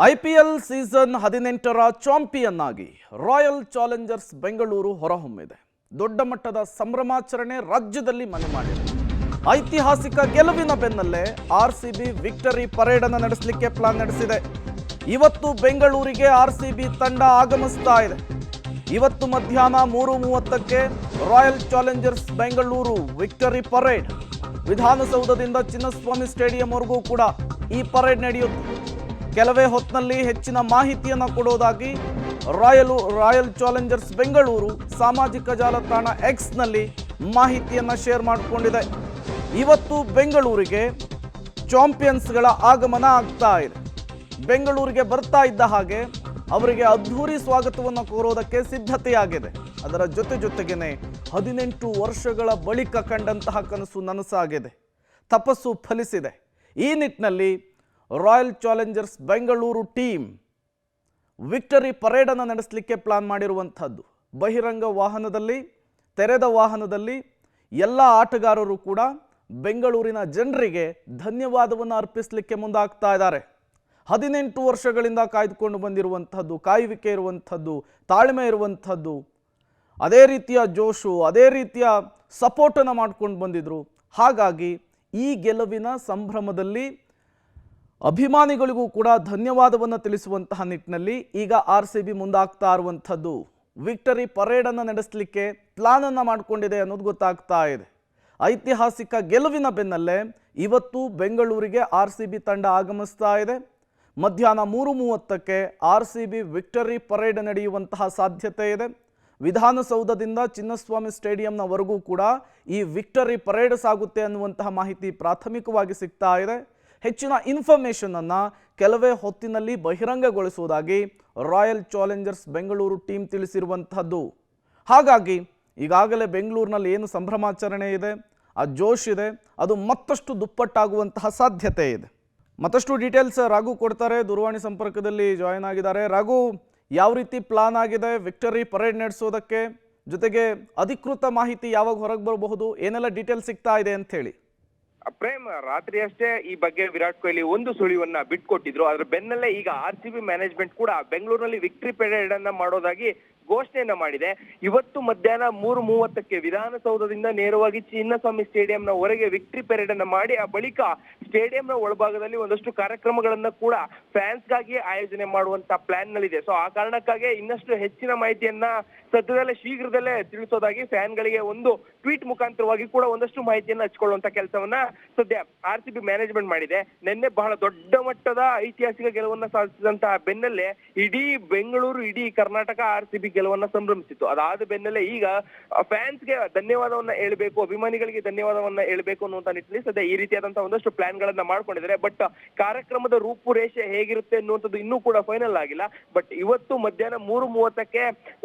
IPL season 18ರ champion ಆಗಿ royal challengers Bengaluru ಹೊರಹೊಮ್ಮಿದೆ. ದೊಡ್ಡ ಮಟ್ಟದ ಸಂಭ್ರಮಾಚರಣೆ ರಾಜ್ಯದಲ್ಲಿ ಮನೆ ಮಾಡಿದೆ. ಐತಿಹಾಸಿಕ ಗೆಲುವಿನ ಬೆನ್ನಲ್ಲೇ ಆರ್ಸಿಬಿ ವಿಕ್ಟರಿ ಪರೇಡ್ ಅನ್ನು ನಡೆಸಲಿಕ್ಕೆ ಪ್ಲಾನ್ ನಡೆಸಿದೆ. ಇವತ್ತು ಬೆಂಗಳೂರಿಗೆ ಆರ್ಸಿಬಿ ತಂಡ ಆಗಮಿಸ್ತಾ ಇದೆ. ಇವತ್ತು ಮಧ್ಯಾಹ್ನ 3:30ಕ್ಕೆ royal challengers Bengaluru victory parade. ವಿಧಾನಸೌಧದಿಂದ ಚಿನ್ನಸ್ವಾಮಿ ಸ್ಟೇಡಿಯಂವರೆಗೂ ಕೂಡ ಈ ಪರೇಡ್ ನಡೆಯುತ್ತೆ. ಕೆಲವೇ ಹೊತ್ತಿನಲ್ಲಿ ಹೆಚ್ಚಿನ ಮಾಹಿತಿಯನ್ನು ಕೊಡೋದಾಗಿ ರಾಯಲ್ ಚಾಲೆಂಜರ್ಸ್ ಬೆಂಗಳೂರು ಸಾಮಾಜಿಕ ಜಾಲತಾಣ ಎಕ್ಸ್ನಲ್ಲಿ ಮಾಹಿತಿಯನ್ನು ಶೇರ್ ಮಾಡಿಕೊಂಡಿದೆ. ಇವತ್ತು ಬೆಂಗಳೂರಿಗೆ ಚಾಂಪಿಯನ್ಸ್ಗಳ ಆಗಮನ ಆಗ್ತಾ ಇದೆ. ಬೆಂಗಳೂರಿಗೆ ಬರ್ತಾ ಇದ್ದ ಹಾಗೆ ಅವರಿಗೆ ಅದ್ಧೂರಿ ಸ್ವಾಗತವನ್ನು ಕೋರೋದಕ್ಕೆ ಸಿದ್ಧತೆಯಾಗಿದೆ. ಅದರ ಜೊತೆಗೇನೆ 18 ವರ್ಷಗಳ ಬಳಿಕ ಕಂಡಂತಹ ಕನಸು ನನಸಾಗಿದೆ, ತಪಸ್ಸು ಫಲಿಸಿದೆ. ಈ ನಿಟ್ಟಿನಲ್ಲಿ royal challengers Bengaluru team victory ಪರೇಡನ್ನು ನಡೆಸಲಿಕ್ಕೆ ಪ್ಲಾನ್ ಮಾಡಿರುವಂಥದ್ದು. ಬಹಿರಂಗ ವಾಹನದಲ್ಲಿ, ತೆರೆದ ವಾಹನದಲ್ಲಿ ಎಲ್ಲ ಆಟಗಾರರು ಕೂಡ ಬೆಂಗಳೂರಿನ ಜನರಿಗೆ ಧನ್ಯವಾದವನ್ನು ಅರ್ಪಿಸಲಿಕ್ಕೆ ಮುಂದಾಗ್ತಾ ಇದ್ದಾರೆ. 18 ವರ್ಷಗಳಿಂದ ಕಾಯ್ದುಕೊಂಡು ಬಂದಿರುವಂಥದ್ದು, ಕಾಯುವಿಕೆ ಇರುವಂಥದ್ದು, ತಾಳ್ಮೆ ಇರುವಂಥದ್ದು, ಅದೇ ರೀತಿಯ ಜೋಶು, ಅದೇ ರೀತಿಯ ಸಪೋರ್ಟನ್ನು ಮಾಡ್ಕೊಂಡು ಬಂದಿದ್ರು. ಹಾಗಾಗಿ ಈ ಗೆಲುವಿನ ಸಂಭ್ರಮದಲ್ಲಿ ಅಭಿಮಾನಿಗಳಿಗೂ ಕೂಡ ಧನ್ಯವಾದವನ್ನು ತಿಳಿಸುವಂತಹ ನಿಟ್ಟಿನಲ್ಲಿ ಈಗ ಆರ್ಸಿಬಿ ಮುಂದಾಗ್ತಾ ಇರುವಂಥದ್ದು. ವಿಕ್ಟರಿ ಪರೇಡನ್ನು ನಡೆಸಲಿಕ್ಕೆ ಪ್ಲಾನನ್ನು ಮಾಡಿಕೊಂಡಿದೆ ಅನ್ನೋದು ಗೊತ್ತಾಗ್ತಾ ಇದೆ. ಐತಿಹಾಸಿಕ ಗೆಲುವಿನ ಬೆನ್ನಲ್ಲೇ ಇವತ್ತು ಬೆಂಗಳೂರಿಗೆ ಆರ್ಸಿಬಿ ತಂಡ ಆಗಮಿಸ್ತಾ ಇದೆ. ಮಧ್ಯಾಹ್ನ 3:30ಕ್ಕೆ ಆರ್ಸಿಬಿ ವಿಕ್ಟರಿ ಪರೇಡ್ ನಡೆಯುವಂತಹ ಸಾಧ್ಯತೆ ಇದೆ. ವಿಧಾನಸೌಧದಿಂದ ಚಿನ್ನಸ್ವಾಮಿ ಸ್ಟೇಡಿಯಂನವರೆಗೂ ಕೂಡ ಈ ವಿಕ್ಟರಿ ಪರೇಡ್ ಸಾಗುತ್ತೆ ಅನ್ನುವಂತಹ ಮಾಹಿತಿ ಪ್ರಾಥಮಿಕವಾಗಿ ಸಿಗ್ತಾ ಇದೆ. ಹೆಚ್ಚಿನ ಇನ್ಫಾರ್ಮೇಷನನ್ನು ಕೆಲವೇ ಹೊತ್ತಿನಲ್ಲಿ ಬಹಿರಂಗಗೊಳಿಸುವುದಾಗಿ ರಾಯಲ್ ಚಾಲೆಂಜರ್ಸ್ ಬೆಂಗಳೂರು ಟೀಮ್ ತಿಳಿಸಿರುವಂಥದ್ದು. ಹಾಗಾಗಿ ಈಗಾಗಲೇ ಬೆಂಗಳೂರಿನಲ್ಲಿ ಏನು ಸಂಭ್ರಮಾಚರಣೆ ಇದೆ, ಆ ಜೋಶ್ ಇದೆ, ಅದು ಮತ್ತಷ್ಟು ದುಪ್ಪಟ್ಟಾಗುವಂತಹ ಸಾಧ್ಯತೆ ಇದೆ. ಮತ್ತಷ್ಟು ಡೀಟೇಲ್ಸ್ ರಾಘು ಕೊಡ್ತಾರೆ, ದೂರವಾಣಿ ಸಂಪರ್ಕದಲ್ಲಿ ಜಾಯಿನ್ ಆಗಿದ್ದಾರೆ. ರಾಘು, ಯಾವ ರೀತಿ ಪ್ಲಾನ್ ಆಗಿದೆ ವಿಕ್ಟರಿ ಪರೇಡ್ ನಡೆಸೋದಕ್ಕೆ? ಜೊತೆಗೆ ಅಧಿಕೃತ ಮಾಹಿತಿ ಯಾವಾಗ ಹೊರಗೆ ಬರಬಹುದು, ಏನೆಲ್ಲ ಡೀಟೇಲ್ಸ್ ಸಿಗ್ತಾ ಇದೆ ಅಂತ ಹೇಳಿ? ಪ್ರೇಮ್, ರಾತ್ರಿ ಅಷ್ಟೇ ಈ ಬಗ್ಗೆ ವಿರಾಟ್ ಕೊಹ್ಲಿ ಒಂದು ಸುಳಿವನ್ನ ಬಿಟ್ಕೊಟ್ಟಿದ್ರು. ಅದ್ರ ಬೆನ್ನಲ್ಲೇ ಈಗ ಆರ್ಸಿಬಿ ಮ್ಯಾನೇಜ್ಮೆಂಟ್ ಕೂಡ ಬೆಂಗಳೂರಿನಲ್ಲಿ ವಿಕ್ಟರಿ ಪರೇಡ್ ಅನ್ನ ಮಾಡೋದಾಗಿ ಘೋಷಣೆಯನ್ನ ಮಾಡಿದೆ. ಇವತ್ತು ಮಧ್ಯಾಹ್ನ 3:30ಕ್ಕೆ ವಿಧಾನಸೌಧದಿಂದ ನೇರವಾಗಿ ಚಿನ್ನಸ್ವಾಮಿ ಸ್ಟೇಡಿಯಂನ ಹೊರಗೆ ವಿಕ್ಟರಿ ಪರೇಡ್ ಅನ್ನ ಮಾಡಿ ಆ ಬಳಿಕ ಸ್ಟೇಡಿಯಂನ ಒಳಭಾಗದಲ್ಲಿ ಒಂದಷ್ಟು ಕಾರ್ಯಕ್ರಮಗಳನ್ನ ಕೂಡ ಫ್ಯಾನ್ಸ್ಗಾಗಿ ಆಯೋಜನೆ ಮಾಡುವಂತ ಪ್ಲಾನ್ ನಲ್ಲಿದೆ. ಸೊ ಆ ಕಾರಣಕ್ಕಾಗಿ ಇನ್ನಷ್ಟು ಹೆಚ್ಚಿನ ಮಾಹಿತಿಯನ್ನ ಸದ್ಯದಲ್ಲೇ ಶೀಘ್ರದಲ್ಲೇ ತಿಳಿಸೋದಾಗಿ ಫ್ಯಾನ್ಗಳಿಗೆ ಒಂದು ಟ್ವೀಟ್ ಮುಖಾಂತರವಾಗಿ ಕೂಡ ಒಂದಷ್ಟು ಮಾಹಿತಿಯನ್ನ ಹಂಚಿಕೊಳ್ಳುವಂತ ಕೆಲಸವನ್ನ ಸದ್ಯ ಆರ್ಸಿಬಿ ಮ್ಯಾನೇಜ್ಮೆಂಟ್ ಮಾಡಿದೆ. ನಿನ್ನೆ ಬಹಳ ದೊಡ್ಡ ಮಟ್ಟದ ಐತಿಹಾಸಿಕ ಗೆಲುವನ್ನ ಸಾಧಿಸಿದಂತಹ ಬೆನ್ನಲ್ಲೇ ಇಡೀ ಬೆಂಗಳೂರು, ಇಡೀ ಕರ್ನಾಟಕ ಆರ್ಸಿಬಿ ಗೆಲುವನ್ನ ಸಂಭ್ರಮಿಸಿತ್ತು. ಅದಾದ ಬೆನ್ನಲ್ಲೇ ಈಗ ಫ್ಯಾನ್ಸ್ಗೆ ಧನ್ಯವಾದವನ್ನ ಹೇಳ್ಬೇಕು, ಅಭಿಮಾನಿಗಳಿಗೆ ಧನ್ಯವಾದವನ್ನ ಹೇಳ್ಬೇಕು ಅನ್ನುವಂತ ನಿಟ್ಟಿನಲ್ಲಿ ಸದ್ಯ ಈ ರೀತಿಯಾದಂತಹ ಒಂದಷ್ಟು ಪ್ಲಾನ್ ಗಳನ್ನ ಮಾಡ್ಕೊಂಡಿದ್ದಾರೆ. ಬಟ್ ಕಾರ್ಯಕ್ರಮದ ರೂಪುರೇಷೆ ಹೇಗಿರುತ್ತೆ ಅನ್ನುವಂಥದ್ದು ಇನ್ನೂ ಕೂಡ ಫೈನಲ್ ಆಗಿಲ್ಲ. ಬಟ್ ಇವತ್ತು ಮಧ್ಯಾಹ್ನ 3:30ಕ್ಕೆ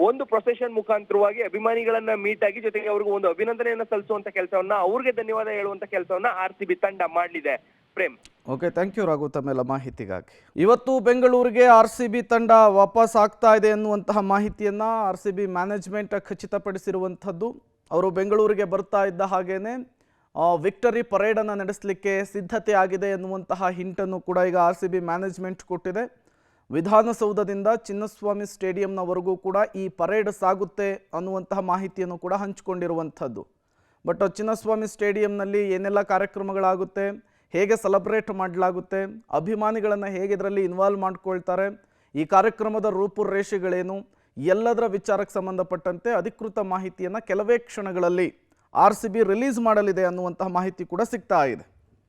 ಒಂದು ಪ್ರೊಸೆಷನ್ ಮುಖಾಂತರವಾಗಿ ಅಭಿಮಾನಿಗಳನ್ನ ಮೀಟ್ ಆಗಿ ಜೊತೆಗೆ ಅವ್ರಿಗೆ ಒಂದು ಅಭಿನಂದನೆಯನ್ನ ಸಲ್ಲಿಸುವಂತ ಕೆಲಸವನ್ನ, ಅವ್ರಿಗೆ ಧನ್ಯವಾದ ಹೇಳುವಂತ ಕೆಲಸವನ್ನ ಆರ್ಸಿಬಿ ತಂಡ ಮಾಡಲಿದೆ. Prem, okay, thank you Raghu ತಮ್ಮೆಲ್ಲ ಮಾಹಿತಿಗಾಗಿ. ಇವತ್ತು ಬೆಂಗಳೂರಿಗೆ ಆರ್ಸಿಬಿ ತಂಡ ವಾಪಸ್ ಆಗ್ತಾ ಇದೆ ಎನ್ನುವಂತಹ ಮಾಹಿತಿಯನ್ನು ಆರ್ಸಿಬಿ ಮ್ಯಾನೇಜ್ಮೆಂಟ್ ಖಚಿತಪಡಿಸಿರುವಂಥದ್ದು. ಅವರು ಬೆಂಗಳೂರಿಗೆ ಬರ್ತಾ ಇದ್ದ ಹಾಗೇನೆ ವಿಕ್ಟರಿ ಪರೇಡನ್ನು ನಡೆಸಲಿಕ್ಕೆ ಸಿದ್ಧತೆ ಆಗಿದೆ ಎನ್ನುವಂತಹ ಹಿಂಟನ್ನು ಕೂಡ ಈಗ ಆರ್ಸಿಬಿ ಮ್ಯಾನೇಜ್ಮೆಂಟ್ ಕೊಟ್ಟಿದೆ. ವಿಧಾನಸೌಧದಿಂದ ಚಿನ್ನಸ್ವಾಮಿ ಸ್ಟೇಡಿಯಂನವರೆಗೂ ಕೂಡ ಈ ಪರೇಡ್ ಸಾಗುತ್ತೆ ಅನ್ನುವಂತಹ ಮಾಹಿತಿಯನ್ನು ಕೂಡ ಹಂಚಿಕೊಂಡಿರುವಂಥದ್ದು. ಬಟ್ ಚಿನ್ನಸ್ವಾಮಿ ಸ್ಟೇಡಿಯಂನಲ್ಲಿ ಏನೆಲ್ಲ ಕಾರ್ಯಕ್ರಮಗಳಾಗುತ್ತೆ, ಹೇಗೆ ಸೆಲೆಬ್ರೇಟ್ ಮಾಡಲಾಗುತ್ತೆ, ಅಭಿಮಾನಿಗಳನ್ನು ಹೇಗೆ ಇದರಲ್ಲಿ ಇನ್ವಾಲ್ವ್ ಮಾಡ್ಕೊಳ್ತಾರೆ, ಈ ಕಾರ್ಯಕ್ರಮದ ರೂಪುರೇಷೆಗಳೇನು, ಎಲ್ಲದರ ವಿಚಾರಕ್ಕೆ ಸಂಬಂಧಪಟ್ಟಂತೆ ಅಧಿಕೃತ ಮಾಹಿತಿಯನ್ನು ಕೆಲವೇ ಕ್ಷಣಗಳಲ್ಲಿ ಆರ್ಸಿಬಿ ರಿಲೀಸ್ ಮಾಡಲಿದೆ ಅನ್ನುವಂತಹ ಮಾಹಿತಿ ಕೂಡ ಸಿಗ್ತಾ ಇದೆ.